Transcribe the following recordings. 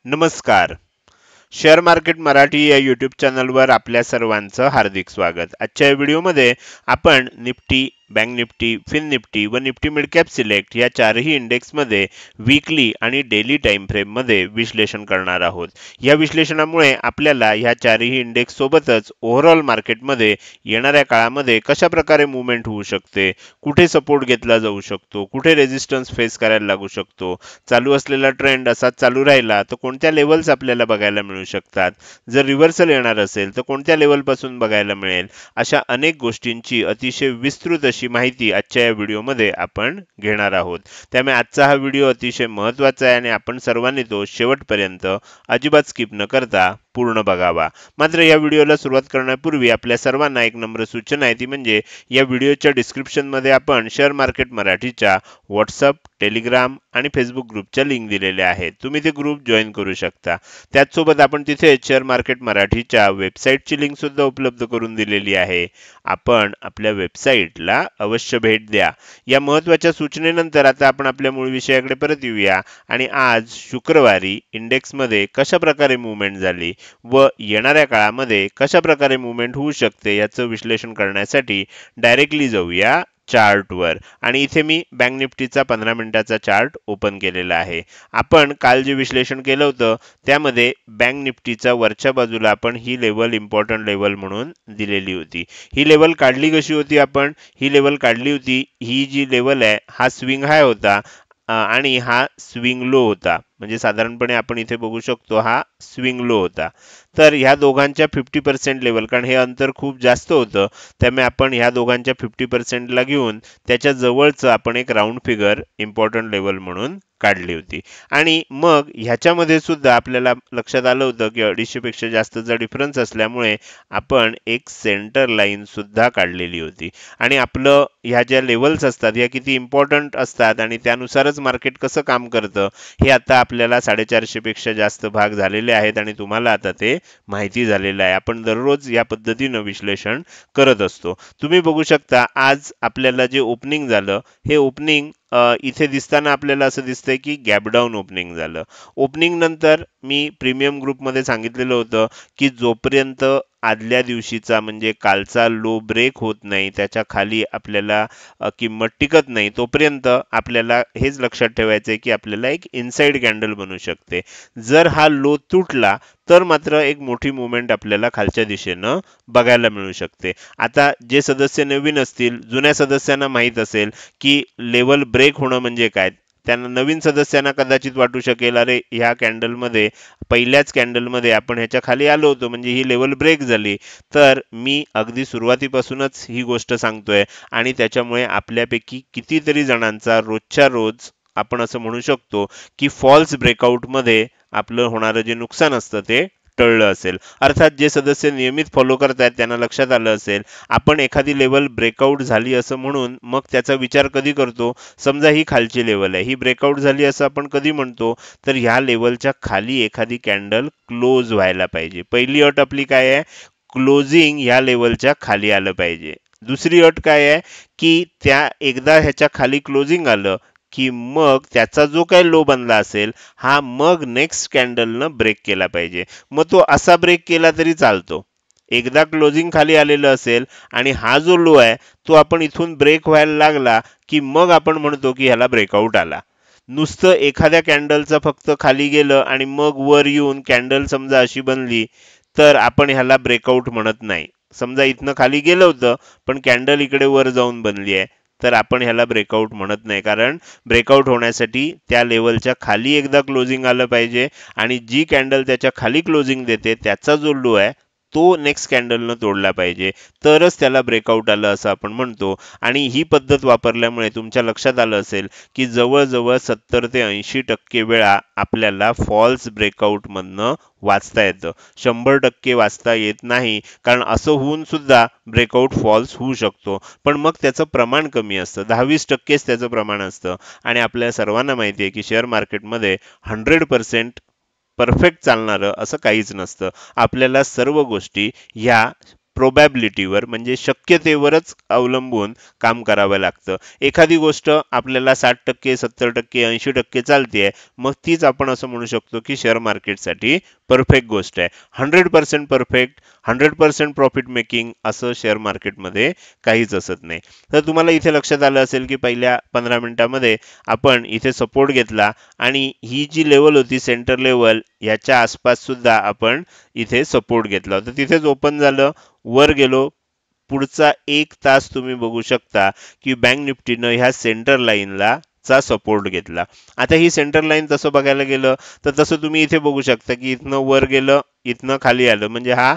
नमस्कार. Share market Marathi या YouTube चॅनलवर आपल्या सर्वांचं हार्दिक स्वागत. आजच्या व्हिडिओमध्ये आपण निफ्टी, बँक निफ्टी, फिन निफ्टी व निफ्टी मिड कॅप सिलेक्ट या चारही इंडेक्समध्ये वीकली आणि डेली टाइम फ्रेममध्ये विश्लेषण करणार आहोत. या विश्लेषणामुळे आपल्याला ह्या चारही इंडेक्स सोबतच ओव्हरऑल मार्केटमध्ये येणाऱ्या काळामध्ये कशा प्रकारे मूवमेंट होऊ शकते, कुठे सपोर्ट घेतला जाऊ शकतो, कुठे रेझिस्टन्स फेस करायला लागू शकतो, चालू असलेला ट्रेंड असाच चालू राहिला तर कोणत्या लेवल्स आपल्याला बघायला मिळू शकतात, जर रिव्हर्सल येणार असेल तर कोणत्या लेवल पासून बघायला मिळेल, अशा अनेक गोष्टींची अतिशय विस्तृत अशी माहिती आजच्या या व्हिडिओमध्ये आपण घेणार आहोत. त्यामुळे आजचा हा व्हिडिओ अतिशय महत्त्वाचा आहे आणि आपण सर्वांनी तो शेवटपर्यंत अजिबात स्किप न करता पूर्ण बघावा. मात्र या व्हिडिओला सुरुवात करण्यापूर्वी आपल्या सर्वांना एक नम्र सूचना आहे, ती म्हणजे या व्हिडिओच्या डिस्क्रिप्शनमध्ये आपण शेअर मार्केट मराठीच्या व्हॉट्सअप, टेलिग्राम आणि फेसबुक ग्रुपच्या लिंक दिलेल्या आहेत. तुम्ही ते ग्रुप जॉईन करू शकता. त्याचसोबत आपण तिथे शेअर मार्केट मराठीच्या वेबसाईटची लिंक सुद्धा उपलब्ध करून दिलेली आहे. आपण आपल्या वेबसाईटला अवश्य भेट द्या. या महत्त्वाच्या सूचनेनंतर आता आपण आपल्या मूळ विषयाकडे परत येऊया आणि आज शुक्रवारी इंडेक्समध्ये कशा प्रकारे मूवमेंट झाली व येणाऱ्या काळामध्ये कशा प्रकारे मूवमेंट होऊ शकते याचं विश्लेषण करण्यासाठी डायरेक्टली जाऊया चार्टवर. आणि इथे मी बँक निफ्टीचा 15 मिनिटाचा चार्ट ओपन केलेला आहे. आपण काल जे विश्लेषण केलं होतं त्यामध्ये बँक निफ्टीचा वरच्या बाजूला आपण ही लेवल इम्पॉर्टंट लेवल म्हणून दिलेली होती. ही लेवल काढली कशी होती, आपण ही लेवल काढली होती, ही जी लेवल आहे हा स्विंग हाय होता आणि हा स्विंग लो होता. म्हणजे साधारणपणे आपण इथे बघू शकतो हा स्विंग लो होता. तर ह्या दोघांच्या 50% लेवल, कारण हे अंतर खूप जास्त होतं त्यामुळे आपण ह्या दोघांच्या 50% ला घेऊन त्याच्या जवळचं आपण एक राऊंड फिगर इम्पॉर्टंट लेवल म्हणून काढली होती. आणि मग ह्याच्यामध्ये सुद्धा आपल्याला लक्षात आलं होतं की 250 पेक्षा जास्तचा डिफरन्स असल्यामुळे आपण एक सेंटर लाईन सुद्धा काढलेली होती. आणि आपलं ह्या ज्या लेवल्स असतात ह्या किती इम्पॉर्टंट असतात आणि त्यानुसारच मार्केट कसं काम करतं हे आता आपल्याला 450 पेक्षा जास्त भाग झालेले आहेत आणि तुम्हाला आता ते माहिती झालेलं आहे. आपण दररोज या पद्धतीनं विश्लेषण करत असतो. तुम्ही बघू शकता आज आपल्याला जे ओपनिंग झालं हे ओपनिंग इथे दिसताना आपल्याला असं दिसतंय की गॅप डाऊन ओपनिंग झालं. ओपनिंग नंतर मी प्रीमियम ग्रुपमध्ये सांगितलेलं होतं की जोपर्यंत आदल्या दिवशीचा म्हणजे कालचा लो ब्रेक होत नाही, त्याच्या खाली आपल्याला किंमत टिकत नाही, तोपर्यंत आपल्याला हेच लक्षात ठेवायचं आहे की आपल्याला एक इनसाइड कॅन्डल बनू शकते. जर हा लो तुटला तर मात्र एक मोठी मूवमेंट आपल्याला खालच्या दिशेनं बघायला मिळू शकते. आता जे सदस्य नवीन असतील, जुन्या सदस्यांना माहीत असेल की लेवल ब्रेक होणं म्हणजे काय. त्यांना नवीन सदस्यांना कदाचित वाटू शकेल अरे ह्या कॅन्डलमध्ये पहिल्याच कॅन्डलमध्ये आपण ह्याच्या खाली आलो होतो म्हणजे ही लेवल ब्रेक झाली. तर मी अगदी सुरुवातीपासूनच ही गोष्ट सांगतोय आणि त्याच्यामुळे आपल्यापैकी कितीतरी जणांचा रोजच्या रोज आपण असं म्हणू शकतो की फॉल्स ब्रेकआउटमध्ये आपलं होणारं जे नुकसान असतं ते टळलं असेल. अर्थात जे सदस्य नियमित फॉलो करतायत त्यांना लक्षात आलं असेल आपण एखादी लेवल ब्रेकआउट झाली असं म्हणून मग त्याचा विचार कधी करतो, समजा ही खालची लेवल आहे, ही ब्रेकआउट झाली असं आपण कधी म्हणतो, तर ह्या लेवलच्या खाली एखादी कॅन्डल क्लोज व्हायला पाहिजे. पहिली अट आपली काय आहे, क्लोजिंग ह्या लेवलच्या खाली आलं पाहिजे. दुसरी अट काय आहे की त्या एकदा ह्याच्या खाली क्लोजिंग आलं की मग त्याचा जो काही लो बनला असेल हा मग नेक्स्ट कॅन्डलनं ब्रेक केला पाहिजे. मग तो असा ब्रेक केला तरी चालतो. एकदा क्लोजिंग खाली आलेलं असेल आणि हा जो लो आहे तो आपण इथून ब्रेक व्हायला लागला की मग आपण म्हणतो की ह्याला ब्रेकआउट आला. नुसतं एखाद्या कॅन्डलचं फक्त खाली गेलं आणि मग वर येऊन कॅन्डल समजा अशी बनली तर आपण ह्याला ब्रेकआउट म्हणत नाही. समजा इथनं खाली गेलं होतं पण कॅन्डल इकडे वर जाऊन बनली आहे तर आपण ह्याला ब्रेकआउट म्हणत नाही, कारण ब्रेकआउट होण्यासाठी त्या लेवलच्या खाली एकदा क्लोजिंग आलं पाहिजे आणि जी कॅन्डल त्याच्या खाली क्लोजिंग देते त्याचा जो लो आहे तो नेक्स्ट कॅन्डलनं तोडला पाहिजे, तरच त्याला ब्रेकआउट आलं असं आपण म्हणतो. आणि ही पद्धत वापरल्यामुळे तुमच्या लक्षात आलं असेल की जवळजवळ 70 ते 80% वेळा आपल्याला फॉल्स ब्रेकआउटमधनं वाचता येतं. 100% वाचता येत नाही, कारण असं होऊन सुद्धा ब्रेकआउट फॉल्स होऊ शकतो पण मग त्याचं प्रमाण कमी असतं. 10-20%च त्याचं प्रमाण असतं. आणि आपल्या सर्वांना माहिती आहे की शेअर मार्केटमध्ये 100% परफेक्ट चालणारं असं काहीच नसतं. आपल्याला सर्व गोष्टी ह्या प्रोबॅबिलिटीवर म्हणजे शक्यतेवरच अवलंबून काम करावं लागतं. एखादी गोष्ट आपल्याला 60%, 70%, 80% चालते, मग तीच आपण असं म्हणू शकतो की शेअर मार्केटसाठी परफेक्ट गोष्ट आहे. 100% परफेक्ट, 100% प्रॉफिट मेकिंग असं शेअर मार्केटमध्ये काहीच असत नाही. तर तुम्हाला इथे लक्षात आलं असेल की पहिल्या 15 मिनिटामध्ये आपण इथे सपोर्ट घेतला आणि ही जी लेवल होती सेंटर लेवल याच्या आसपास सुद्धा आपण इथे सपोर्ट घेतला होता. तिथेच ओपन झालं, वर गेलो. पुढचा 1 तास तुम्ही बघू शकता की बँक निफ्टीनं ह्या सेंटर लाईनला चा सपोर्ट घेतला. आता ही सेंटर लाईन तसं बघायला गेलं तर तसं तुम्ही इथे बघू शकता की इथनं वर गेलं, इथनं खाली आलं, म्हणजे हा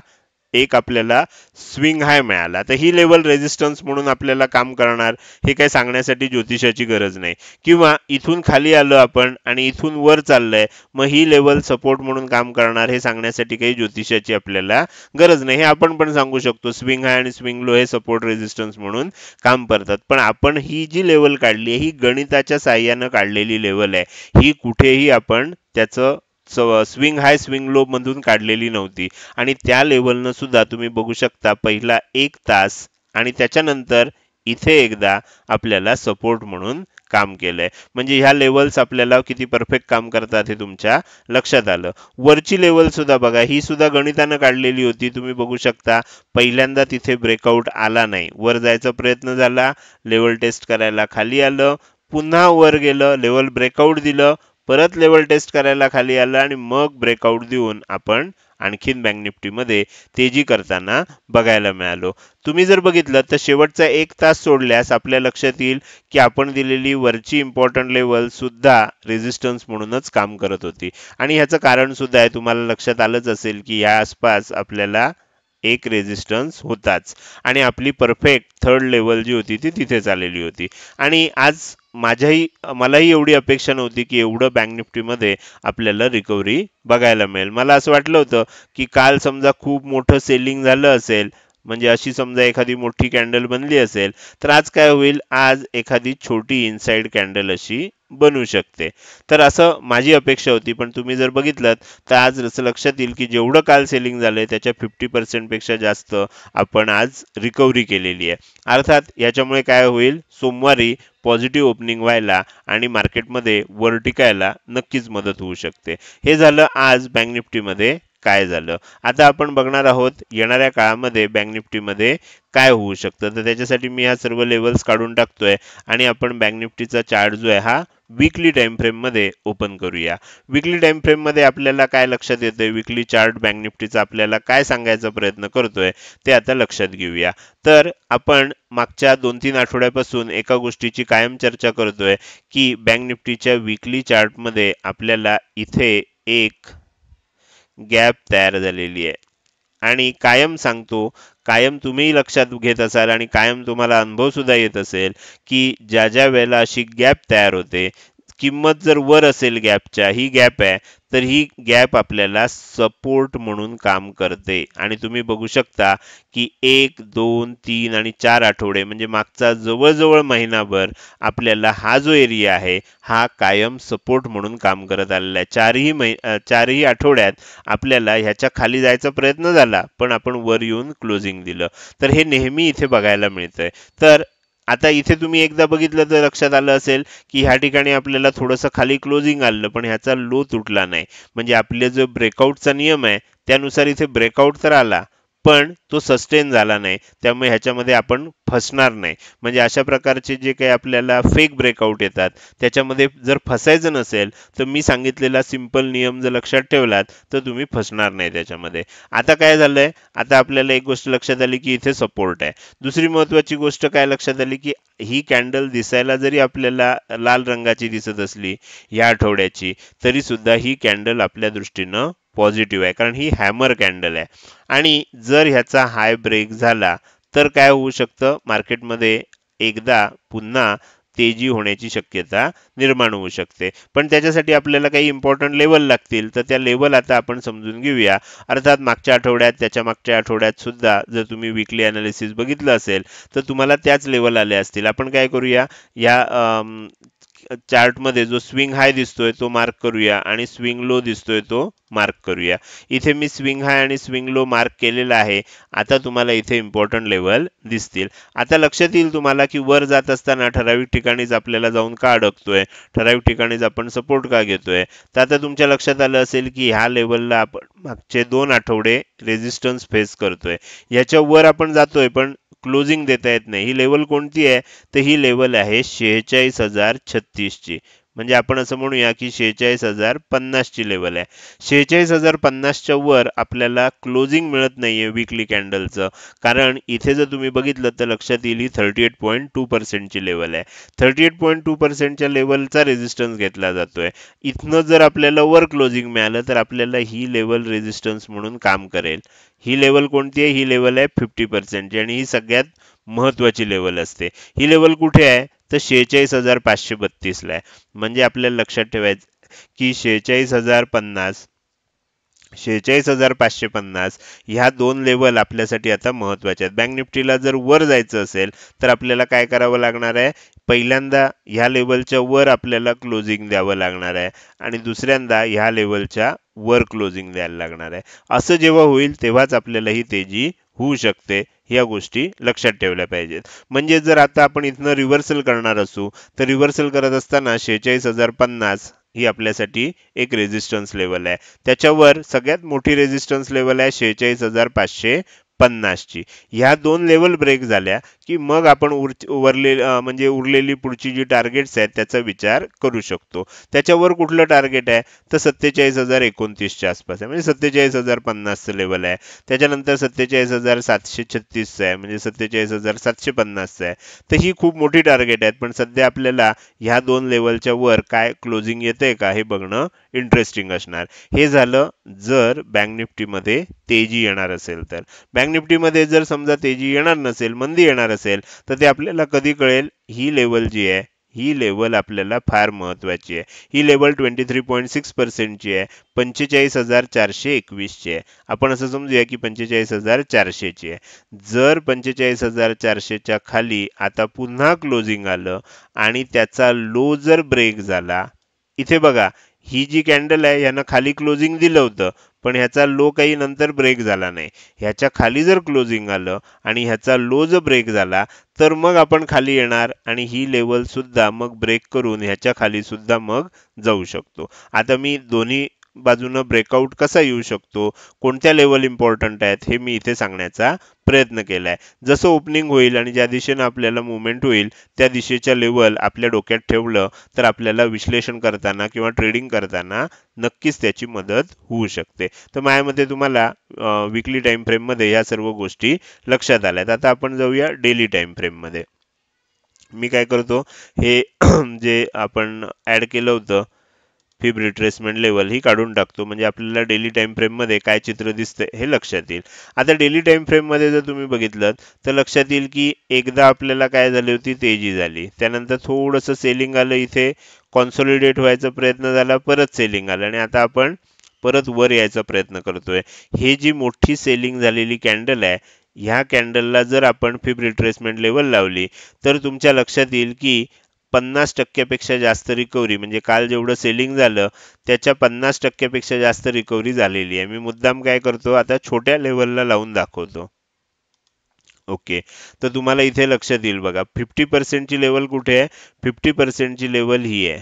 एक आपल्याला स्विंग हाय मिळाला. तर ही लेवल रेजिस्टन्स म्हणून आपल्याला काम करणार हे काही सांगण्यासाठी ज्योतिषाची गरज नाही. किंवा इथून खाली आलो आपण आणि इथून वर चाललंय, मग ही लेवल सपोर्ट म्हणून काम करणार हे सांगण्यासाठी काही ज्योतिषाची आपल्याला गरज नाही. हे आपण पण सांगू शकतो स्विंग हाय आणि स्विंग लो हे सपोर्ट रेजिस्टन्स म्हणून काम करतात. पण आपण ही जी लेवल काढली ही गणिताच्या साहाय्यानं काढलेली लेवल आहे. ही कुठेही आपण त्याचं स्विंग हाय स्विंग लो मधून काढलेली नव्हती. आणि त्या लेवलनं सुद्धा तुम्ही बघू शकता पहिला 1 तास आणि त्याच्यानंतर इथे एकदा आपल्याला सपोर्ट म्हणून काम केलंय. म्हणजे ह्या लेवल्स आपल्याला किती परफेक्ट काम करतात हे तुमच्या लक्षात आलं. वरची लेवल सुद्धा बघा, ही सुद्धा गणितानं काढलेली होती. तुम्ही बघू शकता पहिल्यांदा तिथे ब्रेकआउट आला नाही, वर जायचा प्रयत्न झाला, लेवल टेस्ट करायला खाली आलं, पुन्हा वर गेलं, लेवल ब्रेकआउट दिलं, परत लेवल टेस्ट करायला खाली आलं आणि मग ब्रेकआउट देऊन आपण आणखीन बँक निफ्टीमध्ये तेजी करताना बघायला मिळालो. तुम्ही जर बघितलं तर शेवटचा 1 तास सोडल्यास आपल्या लक्षात येईल की आपण दिलेली वरची इम्पॉर्टंट लेवल सुद्धा रेजिस्टन्स म्हणूनच काम करत होती. आणि ह्याचं कारण सुद्धा आहे, तुम्हाला लक्षात आलंच असेल की या आसपास आपल्याला एक रेजिस्टन्स होताच आणि आपली परफेक्ट थर्ड लेवल जी होती ती तिथेच आलेली होती. आणि आज मलाही एवढी अपेक्षा नव्हती की एवढं बँक निफ्टीमध्ये आपल्याला रिकव्हरी बघायला मिळेल. मला असं वाटलं होतं की काल समजा खूप मोठं सेलिंग झालं असेल, म्हणजे अशी समजा एखादी मोठी कॅन्डल बनली असेल, तर आज काय होईल, आज एखादी छोटी इनसाइड कॅन्डल अशी बनू शकते. तर असं माझी अपेक्षा होती. पण तुम्ही जर बघितलं तर आज असं लक्षात येईल की जेवढं काल सेलिंग झालंय त्याच्या 50% पेक्षा जास्त आपण आज रिकव्हरी केलेली आहे. अर्थात याच्यामुळे काय होईल, सोमवारी पॉझिटिव्ह ओपनिंग व्हायला आणि मार्केटमध्ये वर टिकायला नक्कीच मदत होऊ शकते. हे झालं आज बँक निफ्टीमध्ये काय झालं. आता आपण बघणार आहोत येणाऱ्या काळामध्ये बँक निफ्टीमध्ये काय होऊ शकतं. तर त्याच्यासाठी मी ह्या सर्व लेवल्स काढून टाकतोय आणि आपण बँक निफ्टीचा चार्ट जो आहे हा वीकली टाइम फ्रेम मध्ये ओपन करूया. वीकली टाइम फ्रेम मध्ये आपल्याला काय लक्षात येतंय, वीकली चार्ट बँक निफ्टीचा आपल्याला काय सांगायचा प्रयत्न करतोय ते आता लक्षात घेऊया. तर आपण मागच्या 2-3 आठवड्यापासून एका गोष्टीची कायम चर्चा करतोय की बँक निफ्टीच्या वीकली चार्ट मध्ये आपल्याला इथे एक गॅप तयार झालेली आहे. आणि कायम सांगतो, कायम तुम्ही लक्षात घेत असाल आणि कायम तुम्हाला अनुभव सुद्धा येत असेल की ज्या ज्या वेळेला अशी गॅप तयार होते, किंमत जर वर असेल गॅपच्या, ही गॅप आहे, तर ही गॅप आपल्याला सपोर्ट म्हणून काम करते. आणि तुम्ही बघू शकता की 1, 2, 3 आणि 4 आठवडे म्हणजे मागचा जवळजवळ महिनाभर आपल्याला हा जो एरिया आहे हा कायम सपोर्ट म्हणून काम करत आलेला आहे. चारही आठवड्यात आपल्याला ह्याच्या खाली जायचा प्रयत्न झाला, पण आपण वर येऊन क्लोजिंग दिलं. तर हे नेहमी इथे बघायला मिळतंय. तर आता इथे तुम्ही एकदा बघितलं तर लक्षात आलं असेल की ह्या ठिकाणी आपल्याला थोडंसं खाली क्लोजिंग आलं, पण ह्याचा लो तुटला नाही. म्हणजे आपले जो ब्रेकआउटचा नियम आहे त्यानुसार इथे ब्रेकआउट तर आला, पण तो सस्टेन झाला नाही. त्यामुळे ह्याच्यामध्ये आपण फसणार नाही. म्हणजे अशा प्रकारचे जे काही आपल्याला फेक ब्रेकआउट येतात त्याच्यामध्ये जर फसायचं नसेल तर मी सांगितलेला सिंपल नियम जर लक्षात ठेवलात तर तुम्ही फसणार नाही त्याच्यामध्ये. आता काय झालंय, आता आपल्याला एक गोष्ट लक्षात आली की इथे सपोर्ट आहे. दुसरी महत्वाची गोष्ट काय लक्षात आली की ही कॅन्डल दिसायला जरी आपल्याला लाल रंगाची दिसत असली या आठवड्याची, तरी सुद्धा ही कॅन्डल आपल्या दृष्टीनं पॉझिटिव्ह आहे, कारण ही हॅमर कॅन्डल आहे. आणि जर ह्याचा हाय ब्रेक झाला तर काय होऊ शकतं, मार्केटमध्ये एकदा पुन्हा तेजी होण्याची शक्यता निर्माण होऊ शकते. पण त्याच्यासाठी आपल्याला काही इम्पॉर्टंट लेवल लागतील, तर त्या लेवल आता आपण समजून घेऊया. अर्थात मागच्या आठवड्यात, त्याच्या मागच्या आठवड्यात सुद्धा जर तुम्ही वीकली अनालिसिस बघितलं असेल तर तुम्हाला त्याच लेवल आले असतील. आपण काय करूया, या चार्ट मध्ये जो स्विंग हाय दिसतोय तो मार्क करूया आणि स्विंग लो दिसतोय तो मार्क करूया। इथे मी स्विंग हाय आणि स्विंग लो मार्क केलेला आहे। आता तुम्हाला इथे इम्पॉर्टंट लेवल दिसतील। आता लक्षात येईल तुम्हाला की वर जात असताना ठराविक ठिकाणीच आपल्याला जाऊन का अडकतोय, ठराविक ठिकाणीच आपण सपोर्ट का घेतोय। तर आता तुमच्या लक्षात आलं असेल की ह्या लेवलला आपण मागचे 2 आठवडे रेझिस्टन्स फेस करतोय। याच्या वर आपण जातोय पण क्लोजिंग देता येत नाही। ही लेवल कोणती आहे, तर ही लेवल आहे 46,036 ची। म्हणजे आपण असं म्हणूया की 46,050 ची लेवल आहे। 46,050 च्या वर आपल्याला क्लोजिंग मिळत नाहीये वीकली कॅन्डलचं, कारण इथे जर तुम्ही बघितलं तर लक्षात येईल ही 38.2% ची लेवल आहे। 38.2% च्या लेवलचा रेझिस्टन्स घेतला जातोय। इथनं जर आपल्याला वर क्लोजिंग मिळालं तर आपल्याला ही लेवल रेझिस्टन्स म्हणून काम करेल। ही लेवल कोणती आहे, ही लेवल आहे 50% ची आणि ही सगळ्यात महत्वाची लेवल असते। ही लेवल कुठे आहे, तर 46,532 ला आहे। म्हणजे आपल्याला लक्षात ठेवायचं की 46,050 46,550 ह्या 2 लेवल आपल्यासाठी आता महत्वाच्या आहेत। बँक निफ्टीला जर वर जायचं असेल तर आपल्याला काय करावं लागणार आहे, पहिल्यांदा ह्या लेवलच्या वर आपल्याला क्लोजिंग द्यावं लागणार आहे आणि दुसऱ्यांदा ह्या लेवलच्या वर क्लोजिंग द्यायला लागणार आहे। असं जेव्हा होईल तेव्हाच आपल्याला ही तेजी होऊ शकते। या गोष्टी लक्षात ठेवल्या पाहिजेत। म्हणजे जर आता आपण इथनं रिव्हर्सल करणार असू तर रिव्हर्सल करत असताना 46,050 ही आपल्यासाठी एक रेझिस्टन्स लेवल आहे। त्याच्यावर सगळ्यात मोठी रेझिस्टन्स लेवल आहे 46,550 ची। ह्या 2 लेवल ब्रेक झाल्या की मग आपण म्हणजे उरलेली पुढची जी टार्गेट्स आहेत त्याचा विचार करू शकतो। त्याच्यावर कुठलं टार्गेट आहे, तर 47,029 च्या आसपास आहे, म्हणजे 47,050 चं लेवल आहे। त्याच्यानंतर 47,736 चं आहे, म्हणजे 47,750 चं आहे। तर ही खूप मोठी टार्गेट आहेत, पण सध्या आपल्याला ह्या 2 लेवलच्या वर काय क्लोजिंग येते का हे बघणं इंटरेस्टिंग असणार। हे झालं जर बँक निफ्टीमध्ये तेजी येणार असेल तर। बँक निफ्टीमध्ये जर समजा तेजी येणार नसेल, मंदी येणार असेल, तर ते आपल्याला कधी कळेल, ही लेवल जी आहे ही लेवल आपल्याला फार महत्वाची आहे। ही लेवल 23.6% ची आहे, 45,421 ची आहे। आपण असं समजूया की 45,400 ची आहे। जर 45,400 च्या खाली आता पुन्हा क्लोजिंग आलं आणि त्याचा लो जर ब्रेक झाला, इथे बघा ही जी कॅन्डल आहे यानं खाली क्लोजिंग दिलं होतं, पण ह्याचा लो काही नंतर ब्रेक झाला नाही। ह्याच्या खाली जर क्लोजिंग आलं आणि ह्याचा लो जर ब्रेक झाला तर मग आपण खाली येणार आणि ही लेवल सुद्धा मग ब्रेक करून ह्याच्या खाली सुद्धा मग जाऊ शकतो। आता मी दोन्ही बाजूनं ब्रेकआउट कसा येऊ शकतो, कोणत्या लेवल इम्पॉर्टंट आहेत हे मी इथे सांगण्याचा प्रयत्न केलाय। जसं ओपनिंग होईल आणि ज्या दिशेनं आपल्याला मुवमेंट होईल त्या दिशेच्या लेवल आपल्या डोक्यात ठेवलं तर आपल्याला विश्लेषण करताना किंवा ट्रेडिंग करताना नक्कीच त्याची मदत होऊ शकते। तर माझ्या मते तुम्हाला वीकली टाइम फ्रेम मध्ये या सर्व गोष्टी लक्षात आल्यात। आता आपण जाऊया डेली टाइम फ्रेम मध्ये। मी काय करतो, हे जे आपण ऍड केलं होतं फिब रिट्रेसमेंट लेवल ही काढून टाकतो, म्हणजे आपल्याला डेली टाइम फ्रेम मध्ये काय चित्र दिसतंय हे लक्षात येईल। आता डेली टाइम फ्रेम मध्ये जर तुम्ही बघितलं तर लक्षात येईल की एकदा आपल्याला काय झाली होती, तेजी झाली, त्यानंतर थोडंसं सेलिंग आलं, इथे कॉन्सोलिडेट व्हायचा प्रयत्न झाला, परत सेलिंग आलं आणि आता आपण परत वर यायचा प्रयत्न करतोय। हे जी मोठी सेलिंग झालेली कॅन्डल आहे, ह्या कॅन्डलला जर आपण फिब रिट्रेसमेंट लेवल लावली तर तुमच्या लक्षात येईल की 50% पेक्षा जास्त रिकव्हरी, म्हणजे काल जेवढं सेलिंग झालं त्याच्या 50% पेक्षा जास्त रिकव्हरी झालेली आहे। मी मुद्दाम काय करतो, आता छोट्या लेवलला लावून दाखवतो। ओके, तर तुम्हाला इथे लक्षात येईल बघा 50% ची लेवल कुठे आहे, 50% ची लेवल ही आहे।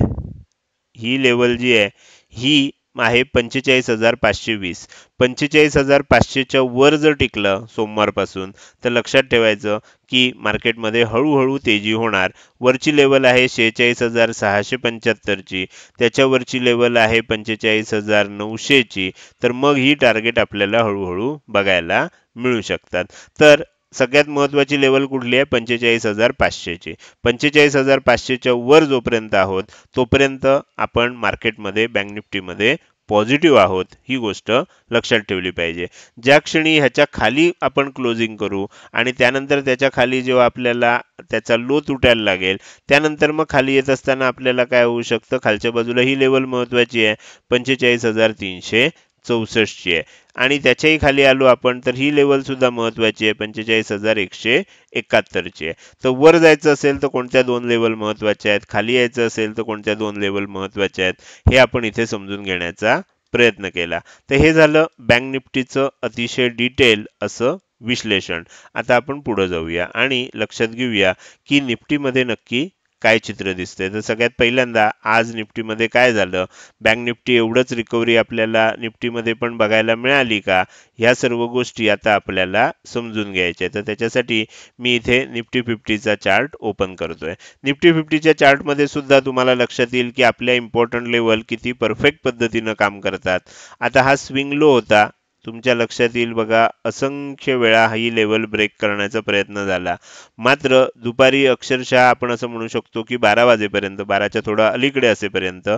ही लेवल जी आहे ही आहे 45,520। 45,500 च्या वर जर टिकलं सोमवारपासून तर लक्षात ठेवायचं की मार्केटमध्ये हळूहळू तेजी होणार। वरची लेवल आहे 46,675 ची, त्याच्यावरची लेवल आहे 45,900 ची। तर मग ही टार्गेट आपल्याला हळूहळू बघायला मिळू शकतात। तर सगळ्यात महत्वाची लेवल कुठली आहे, 45,500 ची। 45,500 च्या वर जोपर्यंत आहोत तोपर्यंत आपण मार्केटमध्ये बँक निफ्टीमध्ये पॉझिटिव्ह आहोत, ही गोष्ट लक्षात ठेवली पाहिजे। ज्या क्षणी ह्याच्या खाली आपण क्लोजिंग करू आणि त्यानंतर त्याच्या खाली जेव्हा आपल्याला त्याचा लो तुटायला लागेल त्यानंतर मग खाली येत असताना आपल्याला काय होऊ शकतं, खालच्या बाजूला ही लेवल महत्वाची आहे 45,300 64ची आहे आणि त्याच्याही खाली आलो आपण तर ही लेवल सुद्धा महत्वाची आहे 45,171ची आहे. तर वर जायचं असेल तर कोणत्या दोन लेवल महत्वाच्या आहेत, खाली यायचं असेल तर कोणत्या दोन लेवल महत्वाच्या आहेत, हे आपण इथे समजून घेण्याचा प्रयत्न केला. तर हे झालं बँक निफ्टीचं अतिशय डिटेल असं विश्लेषण. आता आपण पुढे जाऊया आणि लक्षात घेऊया की निफ्टीमध्ये नक्की काय चित्र दिसतंय. तर सगळ्यात पहिल्यांदा आज निफ्टीमध्ये काय झालं, बँक निफ्टी एवढंच रिकव्हरी आपल्याला निफ्टीमध्ये पण बघायला मिळाली का, ह्या सर्व गोष्टी आता आपल्याला समजून घ्यायच्या. तर त्याच्यासाठी मी इथे निफ्टी 50चा चार्ट ओपन करतोय. निफ्टी 50च्या चार्टमध्ये सुद्धा तुम्हाला लक्षात येईल की आपल्या इम्पॉर्टंट लेवल किती परफेक्ट पद्धतीनं काम करतात. आता हा स्विंग लो होता, तुमच्या लक्षात येईल बघा, असंख्य वेळा ही लेवल ब्रेक करण्याचा प्रयत्न झाला. मात्र दुपारी अक्षरशः आपण असं म्हणू शकतो की 12 वाजेपर्यंत, 12च्या थोडा अलीकडे असेपर्यंत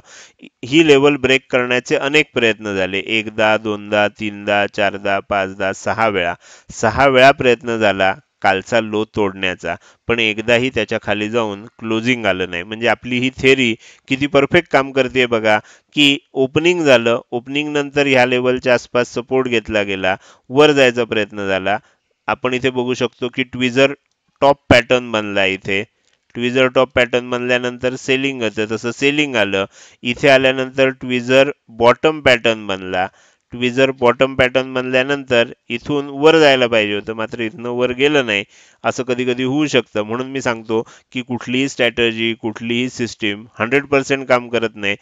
ही लेवल ब्रेक करण्याचे अनेक प्रयत्न झाले. एकदा, दोनदा, तीनदा, चारदा, पाचदा, 6 वेळा प्रयत्न झाला कालचा लो तोडण्याचा, पण एकदाही त्याच्या खाली जाऊन क्लोजिंग आलं नाही. म्हणजे आपली ही थेरी किती परफेक्ट काम करते बघा, की ओपनिंग झालं, ओपनिंग नंतर ह्या लेवलच्या आसपास सपोर्ट घेतला गेला, वर जायचा प्रयत्न झाला. आपण इथे बघू शकतो की ट्विझर टॉप पॅटर्न बनला. इथे ट्विझर टॉप पॅटर्न बनल्यानंतर सेलिंग होतं, तसं सेलिंग आलं. इथे आल्यानंतर ट्विझर बॉटम पॅटर्न बनला. ट्विझर बॉटम पॅटर्न बनल्यानंतर इथून वर जायला पाहिजे होतं, मात्र इथनं वर गेलं नाही. असं कधी कधी होऊ शकतं. म्हणून मी सांगतो की कुठलीही स्ट्रॅटर्जी, कुठलीही सिस्टीम 100% काम करत नाही.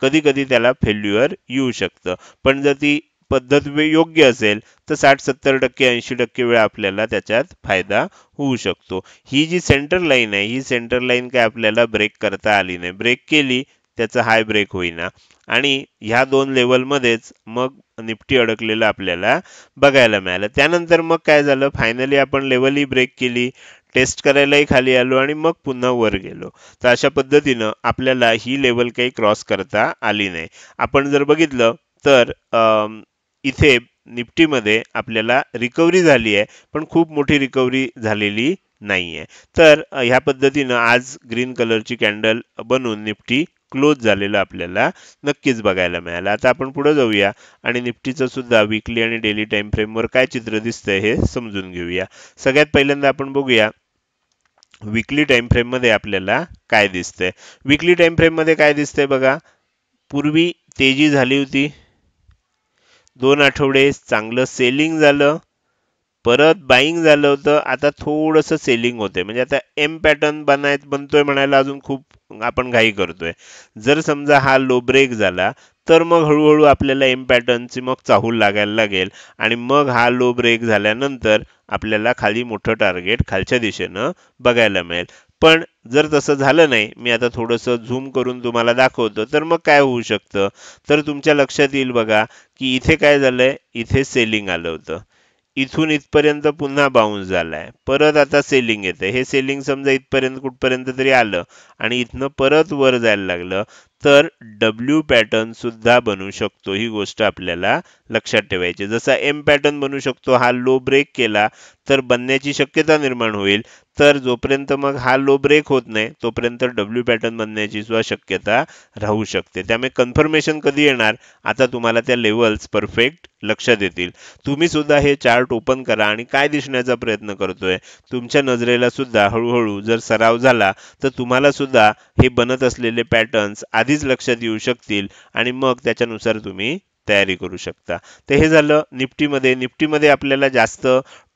कधी कधी त्याला फेल्युअर येऊ शकतं, पण जर ती पद्धत योग्य असेल तर 60-70%, 80% वेळा आपल्याला त्याच्यात फायदा होऊ शकतो. ही जी सेंटर लाईन आहे, ही सेंटर लाईन काय आपल्याला ब्रेक करता आली नाही. ब्रेक केली त्याचा हाय ब्रेक होईना आणि ह्या दोन लेवलमध्येच मग निफ्टी अडकलेलं आपल्याला बघायला मिळालं. त्यानंतर मग काय झालं, फायनली आपण लेवलही ब्रेक केली, टेस्ट करायलाही खाली आलो आणि मग पुन्हा वर गेलो. तर अशा पद्धतीनं आपल्याला ही लेवल काही क्रॉस करता आली नाही. आपण जर बघितलं तर इथे निफ्टीमध्ये आपल्याला रिकव्हरी झाली आहे, पण खूप मोठी रिकव्हरी झालेली नाहीये. तर ह्या पद्धतीनं आज ग्रीन कलरची कॅन्डल बनून निफ्टी क्लोज झालेलं आपल्याला नक्कीच बघायला मिळालं. आता आपण पुढे जाऊया आणि निफ्टीचं सुद्धा वीकली आणि डेली टाइम फ्रेमवर काय चित्र दिसतंय हे समजून घेऊया. सगळ्यात पहिल्यांदा आपण बघूया वीकली टाइम फ्रेम मध्ये आपल्याला काय दिसतंय. वीकली टाइम फ्रेम मध्ये काय दिसतंय बघा, पूर्वी तेजी झाली होती, 2 आठवडे चांगलं सेलिंग झालं, परत बाईंग झालं होतं, आता थोडंसं सेलिंग होते. म्हणजे आता एम पॅटर्न बनतोय म्हणायला अजून खूप आपण घाई करतोय. जर समजा हा लो ब्रेक झाला तर मग हळूहळू आपल्याला एम पॅटर्नची मग चाहूल लागायला लागेल आणि मग हा लो ब्रेक झाल्यानंतर आपल्याला खाली मोठं टार्गेट खालच्या दिशेनं बघायला मिळेल. पण जर तसं झालं नाही, मी आता थोडंसं झूम करून तुम्हाला दाखवतो, तर मग काय होऊ शकतं, तर तुमच्या लक्षात येईल बघा की इथे काय झालंय, इथे सेलिंग आलं होतं, इथून इथपर्यंत पुन्हा बाउन्स झालाय, परत आता सेलिंग येते. हे सेलिंग समजा इथपर्यंत कुठपर्यंत तरी आलं आणि इथनं परत वर जायला लागलं तर डब्ल्यू पॅटर्न सुद्धा बनू शकतो. ही गोष्ट आपल्याला लक्षात ठेवायची. जसा एम पॅटर्न बनू शकतो, हा लो ब्रेक केला तर बनण्याची शक्यता निर्माण होईल. तर जोपर्यंत मग हा लो ब्रेक होत नाही तोपर्यंत डब्ल्यू पॅटर्न बनण्याची सुद्धा शक्यता राहू शकते. त्यामुळे कन्फर्मेशन कधी येणार, आता तुम्हाला त्या लेवल्स परफेक्ट लक्षात येतील. तुम्ही सुद्धा हे चार्ट ओपन करा आणि काय दिसण्याचा प्रयत्न करतोय तुमच्या नजरेला सुद्धा हळूहळू जर सराव झाला तर तुम्हाला सुद्धा हे बनत असलेले पॅटर्न्स आधीच लक्षात येऊ शकतील आणि मग त्याच्यानुसार तुम्ही तयारी करू शकता. तर हे झालं निफ्टीमध्ये. निफ्टीमध्ये आपल्याला जास्त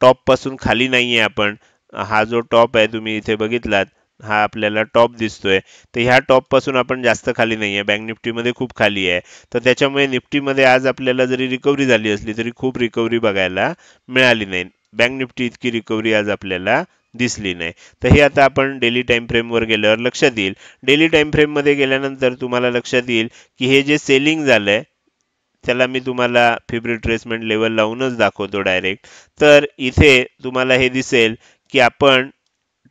टॉप पासून खाली नाहीये. आपण हा जो टॉप आहे तुम्ही इथे बघितलात, हा आपल्याला टॉप दिसतोय, तर ह्या टॉप पासून आपण जास्त खाली नाहीये. बँक निफ्टीमध्ये खूप खाली आहे. तर त्याच्यामुळे निफ्टीमध्ये आज आपल्याला जरी रिकव्हरी झाली असली तरी खूप रिकव्हरी बघायला मिळाली नाही. बँक निफ्टी इतकी रिकव्हरी आज आपल्याला दिसली नाही. तर हे आता आपण डेली टाइम फ्रेमवर गेल्यावर लक्षात येईल. डेली टाइम फ्रेम मध्ये गेल्यानंतर तुम्हाला लक्षात येईल की हे जे सेलिंग झालंय त्याला मी तुम्हाला फिब रिट्रेसमेंट लेवल लावूनच दाखवतो डायरेक्ट. तर इथे तुम्हाला हे दिसेल की आपण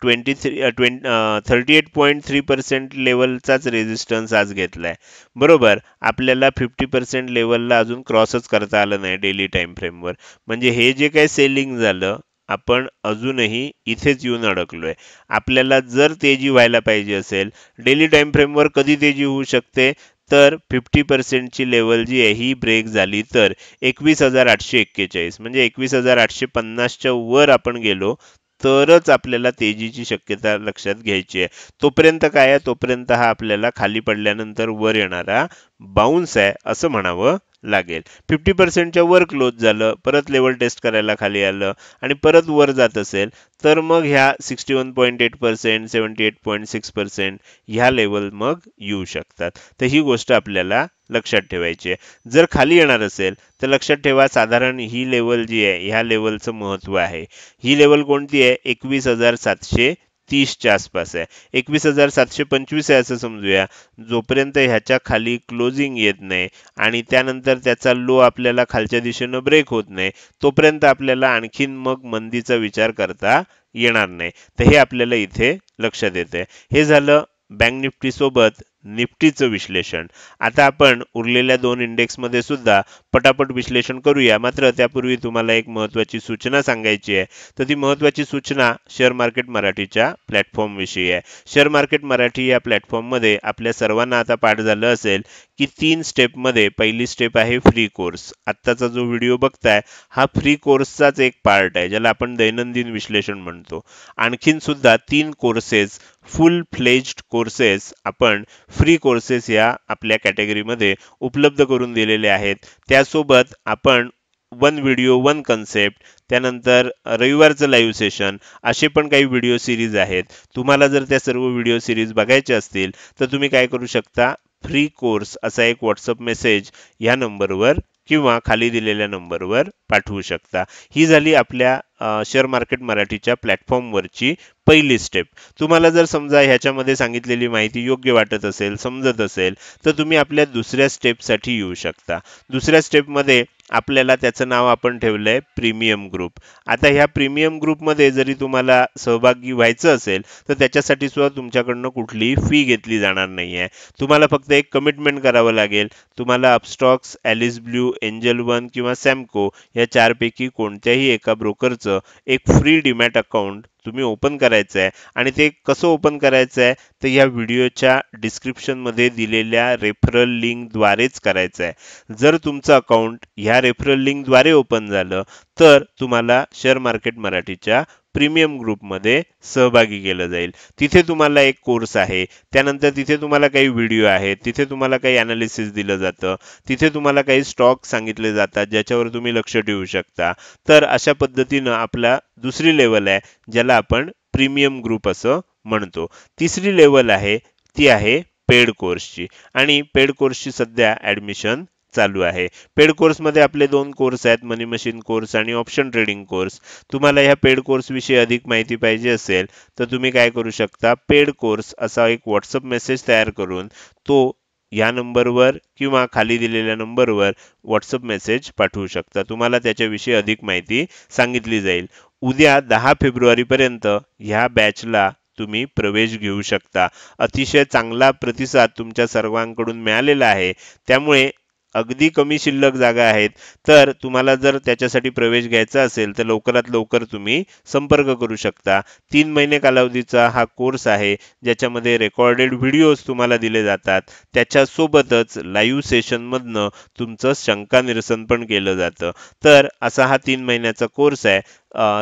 38.3% लेवलचाच रेजिस्टन्स आज घेतलाय. बरोबर, आपल्याला 50% लेवलला अजून क्रॉसच करता आलं नाही डेली टाइम फ्रेमवर. म्हणजे हे जे काही सेलिंग झालं आपण अजूनही इथेच येऊन अडकलोय. आपल्याला जर तेजी व्हायला पाहिजे असेल, डेली टाइम फ्रेमवर कधी तेजी होऊ शकते, तर 50% लेवल जी आहे ही ब्रेक झाली तर 21,841 म्हणजे 21,850च्या वर आपण गेलो तरच आपल्याला तेजीची शक्यता लक्षात घ्यायची आहे. तोपर्यंत काय आहे, तोपर्यंत हा आपल्याला खाली पडल्यानंतर वर येणारा बाउन्स आहे असं म्हणावं लागेल. 50%च्या वर क्लोज झालं, परत लेवल टेस्ट करायला खाली आलं आणि परत वर जात असेल तर मग ह्या 61.8%, 78.6% ह्या लेवल मग येऊ शकतात. तर ही गोष्ट आपल्याला लक्षात ठेवायची आहे. जर खाली येणार असेल तर लक्षात ठेवा साधारण ही लेवल जी आहे ह्या लेवलचं महत्व आहे. ही लेवल कोणती आहे, 21,730च्या आसपास आहे. 21,725 आहे असं समजूया. जोपर्यंत ह्याच्या खाली क्लोजिंग येत नाही आणि त्यानंतर त्याचा लो आपल्याला खालच्या दिशेनं ब्रेक होत नाही तोपर्यंत आपल्याला आणखीन मग मंदीचा विचार करता येणार नाही. तर हे आपल्याला इथे लक्षात येते. हे झालं बँक निफ्टी सोबत निफ्टीचं विश्लेषण. आता आपण उरलेल्या दोन इंडेक्समध्ये सुद्धा पटापट विश्लेषण करूया. मात्र त्यापूर्वी तुम्हाला एक महत्त्वाची सूचना सांगायची आहे. तर ती महत्त्वाची सूचना शेअर मार्केट मराठीच्या प्लॅटफॉर्म विषयी आहे. शेअर मार्केट मराठी या प्लॅटफॉर्ममध्ये आपल्या सर्वांना आता पाठ झालं असेल की 3 स्टेपमध्ये पहिली स्टेप आहे फ्री कोर्स. आत्ताचा जो व्हिडिओ बघताय हा फ्री कोर्सचाच एक पार्ट आहे ज्याला आपण दैनंदिन विश्लेषण म्हणतो. आणखीन सुद्धा 3 कोर्सेस फुल फ्लेज्ड कोर्सेस आपण फ्री कोर्सेस या आपल्या कॅटेगरीमध्ये उपलब्ध करून दिलेले आहेत. त्यासोबत आपण वन व्हिडिओ वन कन्सेप्ट, त्यानंतर रविवारचं लाईव्ह सेशन असे पण काही व्हिडिओ सिरीज आहेत. तुम्हाला जर त्या सर्व व्हिडिओ सिरीज बघायचे असतील तर तुम्ही काय करू शकता, फ्री कोर्स असा एक व्हॉट्सअप मेसेज या नंबरवर किंवा खाली दिलेल्या नंबरवर पाठवू शकता. ही झाली आपल्या शेअर मार्केट मराठीच्या प्लॅटफॉर्मवरची पहिली स्टेप. तुम्हाला जर समजा ह्याच्यामध्ये सांगितलेली माहिती योग्य वाटत असेल, समजत असेल तर तुम्ही आपल्या दुसऱ्या स्टेपसाठी येऊ शकता. दुसऱ्या स्टेपमध्ये आपल्याला त्याचं नाव आपण ठेवलंय प्रीमियम ग्रुप. आता ह्या प्रीमियम ग्रुपमध्ये जरी तुम्हाला सहभागी व्हायचं असेल तर त्याच्यासाठी सुद्धा तुमच्याकडनं कुठलीही फी घेतली जाणार नाहीये. तुम्हाला फक्त एक कमिटमेंट करावं लागेल. तुम्हाला Upstox, Alice blue, angel one किंवा सॅमको या चारपैकी कोणत्याही एका ब्रोकरचं एक फ्री डीमॅट अकाउंट तुम्ही ओपन करायचं आहे आणि ते कसं ओपन करायचं आहे तर या व्हिडिओच्या डिस्क्रिप्शनमध्ये दिलेल्या रेफरल लिंकद्वारेच करायचं आहे. जर तुमचं अकाउंट ह्या रेफरल लिंकद्वारे ओपन झालं तर तुम्हाला शेअर मार्केट मराठीच्या प्रीमियम ग्रुपमध्ये सहभागी केलं जाईल. तिथे तुम्हाला एक कोर्स आहे, त्यानंतर तिथे तुम्हाला काही व्हिडिओ आहेत, तिथे तुम्हाला काही अनालिसिस दिलं जातं, तिथे तुम्हाला काही स्टॉक सांगितले जातात ज्याच्यावर तुम्ही लक्ष ठेवू शकता. तर अशा पद्धतीनं आपला दुसरी लेवल आहे ज्याला आपण प्रीमियम ग्रुप असं म्हणतो. तिसरी लेवल आहे ती आहे पेड कोर्सची आणि पेड कोर्सची सध्या ॲडमिशन चालू आहे. पेड कोर्समध्ये आपले 2 कोर्स आहेत, मनी मशीन कोर्स आणि ऑप्शन ट्रेडिंग कोर्स. तुम्हाला ह्या पेड कोर्स विषयी अधिक माहिती पाहिजे असेल तर तुम्ही काय करू शकता, पेड कोर्स असा एक व्हॉट्सअप मेसेज तयार करून तो या नंबरवर किंवा खाली दिलेल्या नंबरवर व्हॉट्सअप मेसेज पाठवू शकता. तुम्हाला त्याच्याविषयी अधिक माहिती सांगितली जाईल. उद्या 10 फेब्रुवारीपर्यंत ह्या बॅचला तुम्ही प्रवेश घेऊ शकता. अतिशय चांगला प्रतिसाद तुमच्या सर्वांकडून मिळालेला आहे. त्यामुळे अगदी कमी शिल्लक जागा आहेत. तर तुम्हाला जर त्याच्यासाठी प्रवेश घ्यायचा असेल तर लवकरात लवकर तुम्ही संपर्क करू शकता. 3 महिने कालावधीचा हा कोर्स आहे ज्याच्यामध्ये रेकॉर्डेड व्हिडिओज तुम्हाला दिले जातात. त्याच्यासोबतच लाईव्ह सेशनमधनं तुमचं शंका निरसन पण केलं जातं. तर असा हा 3 महिन्याचा कोर्स आहे.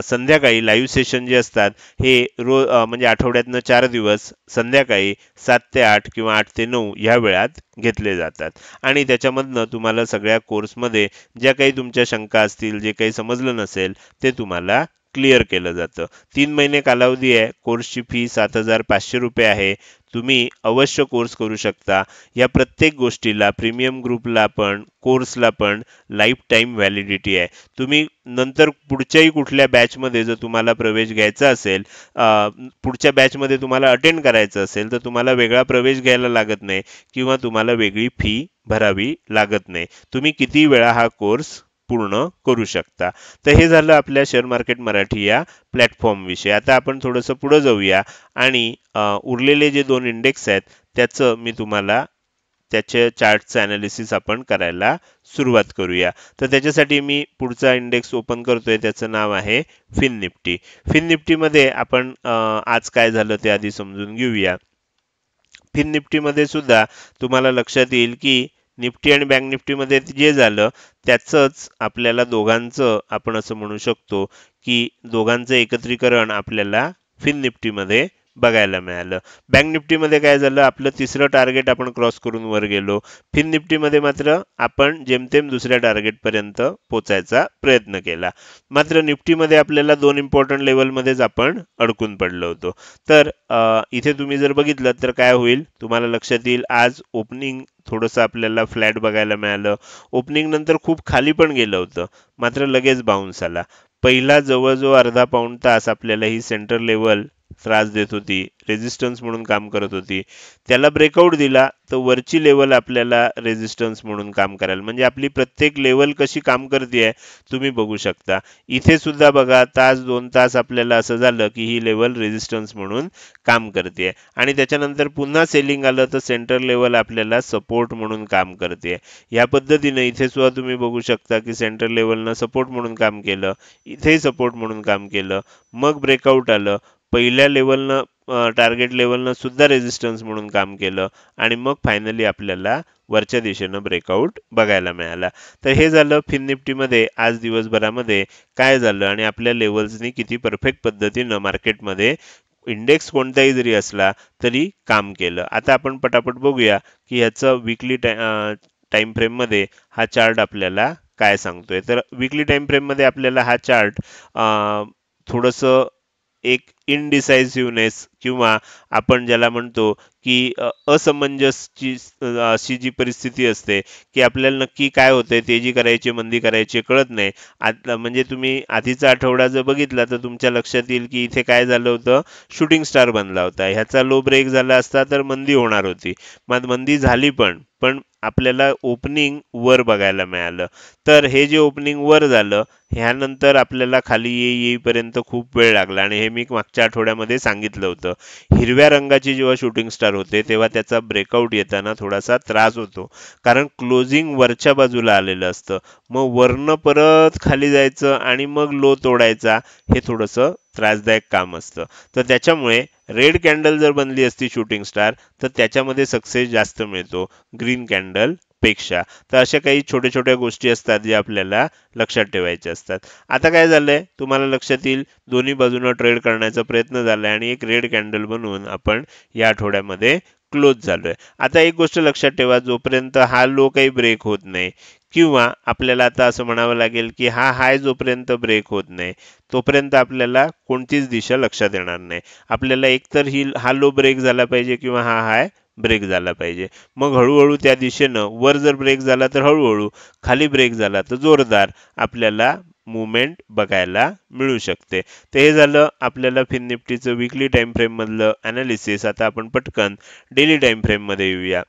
संध्याकाळी लाईव्ह सेशन जे असतात हे म्हणजे आठवड्यातनं 4 दिवस संध्याकाळी 7 ते 8 किंवा 8 ते 9 ह्या वेळात घेतले जातात आणि त्याच्यामधनं तुम्हाला सगळ्या कोर्समध्ये ज्या काही तुमच्या शंका असतील, जे काही समजलं नसेल ते तुम्हाला क्लिअर केलं जातं. 3 महिने कालावधी आहे. कोर्सची फी 7,500 रुपये आहे. तुम्ही अवश्य कोर्स करू शकता. या प्रत्येक गोष्टीला, प्रीमियम ग्रुपला पण, कोर्सला पण लाईफ टाईम व्हॅलिडिटी आहे. तुम्ही नंतर पुढच्याही कुठल्या बॅचमध्ये जर तुम्हाला प्रवेश घ्यायचा असेल, पुढच्या बॅचमध्ये तुम्हाला अटेंड करायचं असेल तर तुम्हाला वेगळा प्रवेश घ्यायला लागत नाही किंवा तुम्हाला वेगळी फी भरावी लागत नाही. तुम्ही किती वेळा हा कोर्स पूर्ण करू शकता. तर हे झालं आपल्या शेअर मार्केट मराठी या प्लॅटफॉर्म विषयी. आता आपण थोडंसं पुढे जाऊया आणि उरलेले जे 2 इंडेक्स आहेत त्याचं मी तुम्हाला त्याचे चार्टचं ॲनालिसिस आपण करायला सुरुवात करूया. तर त्याच्यासाठी मी पुढचा इंडेक्स ओपन करतोय. त्याचं नाव आहे फिन निफ्टी. फिन निफ्टीमध्ये आपण आज काय झालं ते आधी समजून घेऊया. फिन निफ्टीमध्ये सुद्धा तुम्हाला लक्षात येईल की निफ्टी आणि बँक निफ्टीमध्ये जे झालं त्याचंच आपल्याला दोघांचं आपण असं म्हणू शकतो की दोघांचं एकत्रीकरण आपल्याला फिन निफ्टीमध्ये बघायला मिळालं. बँक निफ्टीमध्ये काय झालं, आपलं तिसरं टार्गेट आपण क्रॉस करून वर गेलो. फिन निफ्टीमध्ये मात्र आपण जेमतेम दुसऱ्या टार्गेट पर्यंत पोचायचा प्रयत्न केला. मात्र निफ्टीमध्ये आपल्याला दोन इम्पॉर्टंट लेवलमध्येच आपण अडकून पडलो होतो. तर इथे तुम्ही जर बघितलं तर काय होईल तुम्हाला लक्षात येईल, आज ओपनिंग थोडंसं आपल्याला फ्लॅट बघायला मिळालं. ओपनिंग नंतर खूप खाली पण गेलं होतं, मात्र लगेच बाउन्स आला. पहिला जवळजवळ अर्धा पाऊण तास आपल्याला ही सेंटर लेवल त्रास देत होती, रेझिस्टन्स म्हणून काम करत होती. त्याला ब्रेकआउट दिला तर वरची लेवल आपल्याला रेझिस्टन्स म्हणून काम करायला, म्हणजे आपली प्रत्येक लेवल कशी काम करते तुम्ही बघू शकता. इथे सुद्धा बघा तास 2 तास आपल्याला असं झालं की ही लेवल रेझिस्टन्स म्हणून काम करते आणि त्याच्यानंतर पुन्हा सेलिंग आलं तर सेंटर लेवल आपल्याला सपोर्ट म्हणून काम करते. या पद्धतीने इथे सुद्धा तुम्ही बघू शकता की सेंटर लेवलनं सपोर्ट म्हणून काम केलं, इथेही सपोर्ट म्हणून काम केलं, मग ब्रेकआउट आलं. पहिल्या लेवलनं टार्गेट लेवलनं सुद्धा रेझिस्टन्स म्हणून काम केलं आणि मग फायनली आपल्याला वरच्या दिशेनं ब्रेकआउट बघायला मिळाला. तर हे झालं फिन निफ्टीमध्ये आज दिवसभरामध्ये काय झालं आणि आपल्या लेवल्सनी किती परफेक्ट पद्धतीनं मार्केटमध्ये इंडेक्स कोणताही जरी असला तरी काम केलं. आता आपण पटापट बघूया की ह्याचं विकली टाइम फ्रेम मध्ये हा चार्ट आपल्याला काय सांगतोय. तर विकली टाइम फ्रेम मध्ये आपल्याला हा चार्ट थोडंसं एक इनडिसायसिव्हनेस किंवा आपण ज्याला म्हणतो की असमंजसची अशी जी परिस्थिती असते की आपल्याला नक्की काय होतंय, तेजी करायची मंदी करायची कळत नाही. आता म्हणजे तुम्ही आधीचा आठवडा जर बघितला तर तुमच्या लक्षात येईल की इथे काय झालं होतं, शूटिंग स्टार बनला होता. ह्याचा लो ब्रेक झाला असता तर मंदी होणार होती. मग मंदी झाली पण आपल्याला ओपनिंग वर बघायला मिळालं. तर हे जे ओपनिंग वर झालं ह्यानंतर आपल्याला खाली येईपर्यंत खूप वेळ लागला आणि हे मी मागच्या आठवड्यामध्ये सांगितलं होतं. हिरव्या रंगाची जेव्हा शूटिंग स्टार होते तेव्हा त्याचा ब्रेकआउट येताना थोडासा त्रास होतो, कारण क्लोजिंग वरच्या बाजूला आलेलं असतं. मग वरनं परत खाली जायचं आणि मग लो तोडायचा, हे थोडंसं त्रासदायक काम असतं. तर त्याच्यामुळे रेड कॅन्डल जर बनली असती शूटिंग स्टार तर त्याच्यामध्ये सक्सेस जास्त मिळतो ग्रीन कॅन्डल पेक्षा. तर अशा काही छोट्या छोट्या गोष्टी असतात जे आपल्याला लक्षात ठेवायचे असतात. आता काय झालंय तुम्हाला लक्षात येईल, दोन्ही बाजूने ट्रेड करण्याचा प्रयत्न झालाय आणि एक रेड कॅन्डल बनवून आपण या आठवड्यामध्ये क्लोज झालोय. आता एक गोष्ट लक्षात ठेवा, जोपर्यंत हा लो काही ब्रेक होत नाही किंवा आपल्याला आता असं म्हणावं लागेल की हा हाय जोपर्यंत ब्रेक होत नाही तोपर्यंत आपल्याला कोणतीच दिशा लक्षात येणार नाही. आपल्याला एकतर हा लो ब्रेक झाला पाहिजे किंवा हा हाय ब्रेक झाला पाहिजे. मग हळूहळू त्या दिशेनं वर जर ब्रेक झाला तर हळूहळू, खाली ब्रेक झाला तर जोरदार आपल्याला मुवमेंट बघायला मिळू शकते. तर हे झालं आपल्याला फिन निफ्टीचं विकली टाइम फ्रेम मधलं अनालिसिस. आता आपण पटकन डेली टाइम फ्रेम मध्ये येऊया.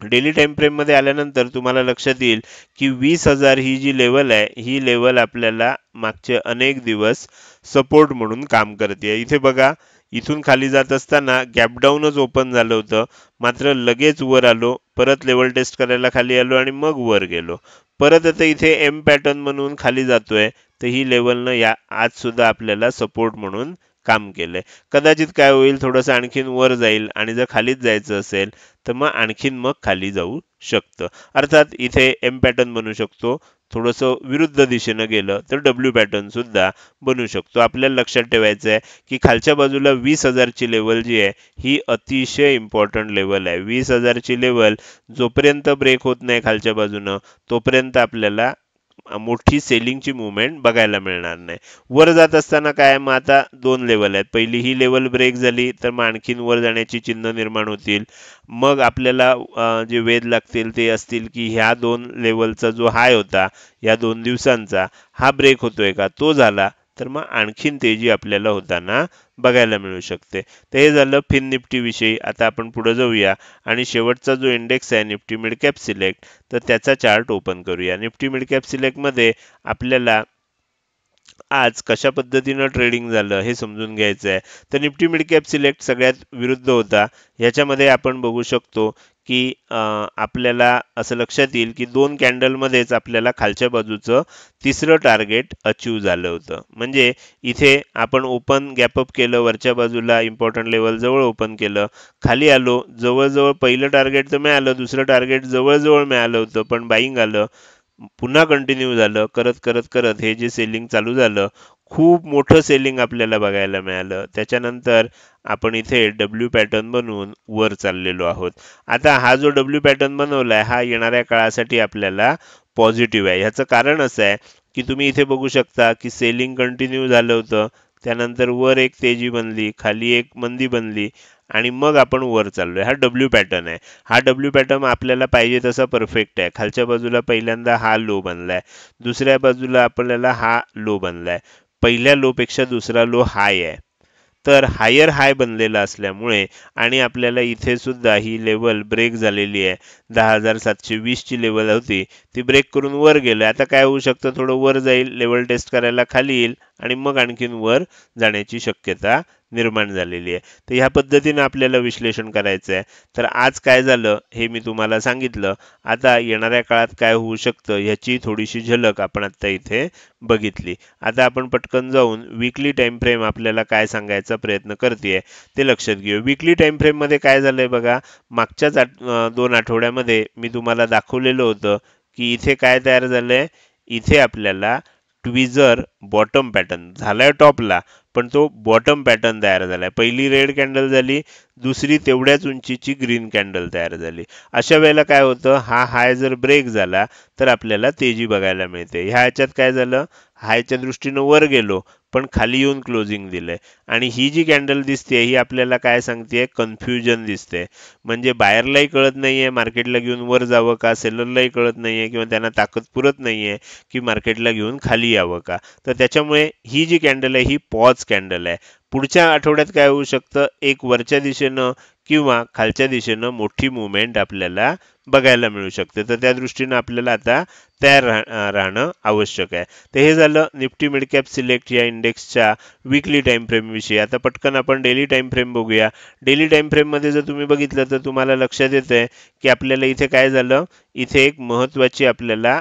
डेली टाइम फ्रेम मध्ये आल्यानंतर तुम्हाला लक्षात येईल की 20,000 ही जी लेवल आहे ही लेवल आपल्याला मागचे अनेक दिवस सपोर्ट म्हणून काम करते. इथे बघा, इथून खाली जात असताना गॅप डाऊनच ओपन झालं होतं, मात्र लगेच वर आलो, परत लेवल टेस्ट करायला खाली आलो आणि मग वर गेलो. परत आता इथे एम पॅटर्न म्हणून खाली जातोय, तर ही लेवलनं या आज सुद्धा आपल्याला सपोर्ट म्हणून काम केलंय. कदाचित काय होईल, थोडंसं आणखीन वर जाईल आणि जर खालीच जायचं असेल तर मग आणखीन मग खाली जाऊ शकतं. अर्थात इथे एम पॅटर्न बनू शकतो, थोडंसं विरुद्ध दिशेनं गेलं तर डब्ल्यू पॅटर्न सुद्धा बनू शकतो. आपल्याला लक्षात ठेवायचं आहे की खालच्या बाजूला 20,000 ची लेवल जी आहे ही अतिशय इम्पॉर्टंट लेवल आहे. 20,000 ची लेवल जोपर्यंत ब्रेक होत नाही खालच्या बाजूनं तोपर्यंत आपल्याला मोठी सेलिंगची मुवमेंट बघायला मिळणार नाही. वर जात असताना काय, मग आता दोन लेवल आहेत. पहिली ही लेवल ब्रेक झाली तर मग आणखीन वर जाण्याची चिन्ह निर्माण होतील. मग आपल्याला जे वेध लागतील ते असतील की ह्या दोन लेवलचा जो हाय होता या 2 दिवसांचा, हा ब्रेक होतोय का, तो झाला तर मग आणखीन तेजी आपल्याला होताना बघायला मिळू शकते. तर हे झालं फिन निफ्टी विषयी. आता आपण पुढे जाऊया आणि शेवटचा जो इंडेक्स आहे निफ्टी मिड कॅप सिलेक्ट, तर त्याचा चार्ट ओपन करूया. निफ्टी मिड कॅप सिलेक्ट मध्ये आपल्याला आज कशा पद्धतीनं ट्रेडिंग झालं हे समजून घ्यायचं आहे. तर निफ्टी मिड कॅप सिलेक्ट सगळ्यात विरुद्ध होता. ह्याच्यामध्ये आपण बघू शकतो की आपल्याला असं लक्षात येईल की 2 कॅन्डलमध्येच आपल्याला खालच्या बाजूचं तिसरं टार्गेट अचीव झालं होतं. म्हणजे इथे आपण ओपन गॅपअप केलं, वरच्या बाजूला इम्पॉर्टंट लेवल जवळ ओपन केलं, खाली आलो, जवळजवळ पहिलं टार्गेट तर मिळालं, दुसरं टार्गेट जवळजवळ मिळालं होतं, पण बाईंग आलं, पुन्हा कंटिन्यू झालं, करत करत करत हे जे सेलिंग चालू झालं, खूप मोठं सेलिंग आपल्याला बघायला मिळालं. त्याच्यानंतर आपण इथे डब्ल्यू पॅटर्न बनवून वर चाललेलो आहोत. आता हा जो डब्ल्यू पॅटर्न बनवलाय हा येणाऱ्या काळासाठी आपल्याला पॉझिटिव्ह आहे. ह्याचं कारण असं आहे की तुम्ही इथे बघू शकता की सेलिंग कंटिन्यू झालं होतं, त्यानंतर वर एक तेजी बनली, खाली एक मंदी बनली आणि मग आपण वर चाललोय. हा डब्ल्यू पॅटर्न आहे. हा डब्ल्यू पॅटर्न आपल्याला पाहिजे तसा परफेक्ट आहे. खालच्या बाजूला पहिल्यांदा हा लो बनलाय, दुसऱ्या बाजूला आपल्याला हा लो बनलाय, पहिल्या लो पेक्षा दुसरा लो हाय आहे. तर हायर हाय बनलेला असल्यामुळे आणि आपल्याला इथे सुद्धा ही लेवल ब्रेक झालेली आहे. 10,720 ची लेवल होती, ती ब्रेक करून वर गेलं. आता काय होऊ शकतं, थोडं वर जाईल, लेवल टेस्ट करायला खाली येईल आणि मग आणखीन वर जाण्याची शक्यता निर्माण झालेली आहे. तर ह्या पद्धतीने आपल्याला विश्लेषण करायचं आहे. तर आज काय झालं हे मी तुम्हाला सांगितलं. आता येणाऱ्या काळात काय होऊ शकतं ह्याची थोडीशी झलक आपण आता इथे बघितली. आता आपण पटकन जाऊन वीकली टाइम फ्रेम आपल्याला काय सांगायचा प्रयत्न करतेय ते लक्षात घेऊ. वीकली टाइम फ्रेम मध्ये काय झालंय बघा, मागच्याच 2 आठवड्यामध्ये मी तुम्हाला दाखवलेलं होतं की इथे काय तयार झालंय, इथे आपल्याला ट्विझर बॉटम पॅटर्न झालाय टॉपला, पण तो बॉटम पॅटर्न तयार झालाय. पहिली रेड कॅन्डल झाली, दुसरी तेवढ्याच उंचीची ग्रीन कॅन्डल तयार झाली. अशा वेळेला काय होतं, हा हाय जर ब्रेक झाला तर आपल्याला तेजी बघायला मिळते. ह्याच्यात काय झालं, हायच्या दृष्टीनं वर गेलो पण खाली येऊन क्लोजिंग दिलंय आणि ही जी कॅन्डल दिसते ही आपल्याला काय सांगते, कन्फ्युजन दिसते. म्हणजे बायरलाही कळत नाहीये मार्केटला घेऊन वर जावं का, सेलरलाही कळत नाहीये किंवा त्यांना ताकद पुरत नाहीये की मार्केटला घेऊन खाली यावं का. तर त्याच्यामुळे ही जी कॅन्डल आहे ही पॉज कॅन्डल आहे. पुढच्या आठवड्यात काय होऊ शकतं, एक वरच्या दिशेनं किंवा खालच्या दिशेनं मोठी मुवमेंट आपल्याला बघायला मिळू शकते. तर त्या दृष्टीनं आपल्याला आता तयार राहणं आवश्यक आहे. तर हे झालं निफ्टी मिड कॅप सिलेक्ट या इंडेक्सच्या वीकली टाइम फ्रेम विषयी. आता पटकन आपण डेली टाइम फ्रेम बघूया. डेली टाइम फ्रेम मध्ये जर तुम्ही बघितलं तर तुम्हाला लक्षात येतंय की आपल्याला इथे काय झालं, इथे एक महत्वाची आपल्याला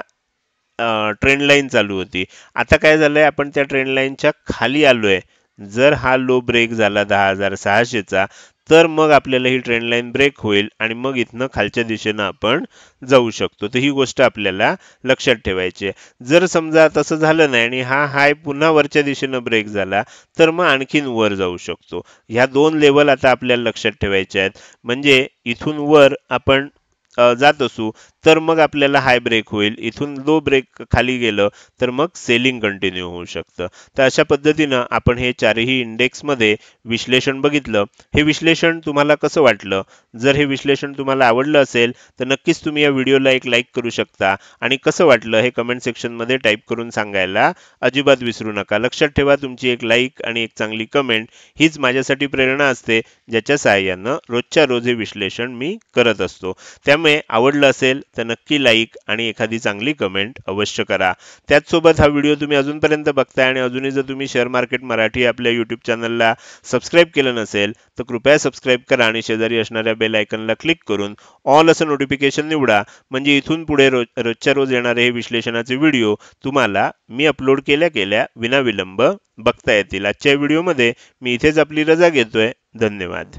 ट्रेंड लाईन चालू होती. आता काय झालंय, आपण त्या ट्रेंड लाईनच्या खाली आलोय. जर हा लो ब्रेक झाला 10,600 चा, तर मग आपल्याला ही ट्रेंड लाईन ब्रेक होईल आणि मग इथनं खालच्या दिशेनं आपण जाऊ शकतो. तर ही गोष्ट आपल्याला लक्षात ठेवायची आहे. जर समजा तसं झालं नाही आणि हा हाय पुन्हा वरच्या दिशेनं ब्रेक झाला तर मग आणखीन वर जाऊ शकतो. ह्या 2 लेवल आता आपल्याला लक्षात ठेवायच्या आहेत. म्हणजे इथून वर आपण जात असू तर मग आपल्याला हाय ब्रेक होईल, इथून लो ब्रेक खाली गेलं तर मग सेलिंग कंटिन्यू होऊ शकतं. तर अशा पद्धतीनं आपण हे चारही इंडेक्समध्ये विश्लेषण बघितलं. हे विश्लेषण तुम्हाला कसं वाटलं? जर हे विश्लेषण तुम्हाला आवडलं असेल तर नक्कीच तुम्ही या व्हिडिओला एक लाईक करू शकता आणि कसं वाटलं हे कमेंट सेक्शनमध्ये टाईप करून सांगायला अजिबात विसरू नका. लक्षात ठेवा, तुमची एक लाईक आणि एक चांगली कमेंट हीच माझ्यासाठी प्रेरणा असते, ज्याच्या सहाय्यानं रोजच्या रोज हे विश्लेषण मी करत असतो. त्यामुळे आवडलं असेल तर नक्की लाईक आणि एखादी चांगली कमेंट अवश्य करा. त्याचसोबत हा व्हिडिओ तुम्ही अजूनपर्यंत बघताय आणि अजूनही जर तुम्ही शेअर मार्केट मराठी आपल्या यूट्यूब चॅनलला सबस्क्राईब केलं नसेल तर कृपया सबस्क्राईब करा आणि शेजारी असणाऱ्या बेल आयकनला क्लिक करून ऑल असं नोटिफिकेशन निवडा. म्हणजे इथून पुढे रोजच्या रोज येणारे हे विश्लेषणाचे व्हिडिओ तुम्हाला मी अपलोड केल्या केल्या विनाविलंब बघता येतील. आजच्या व्हिडिओमध्ये मी इथेच आपली रजा घेतोय. धन्यवाद.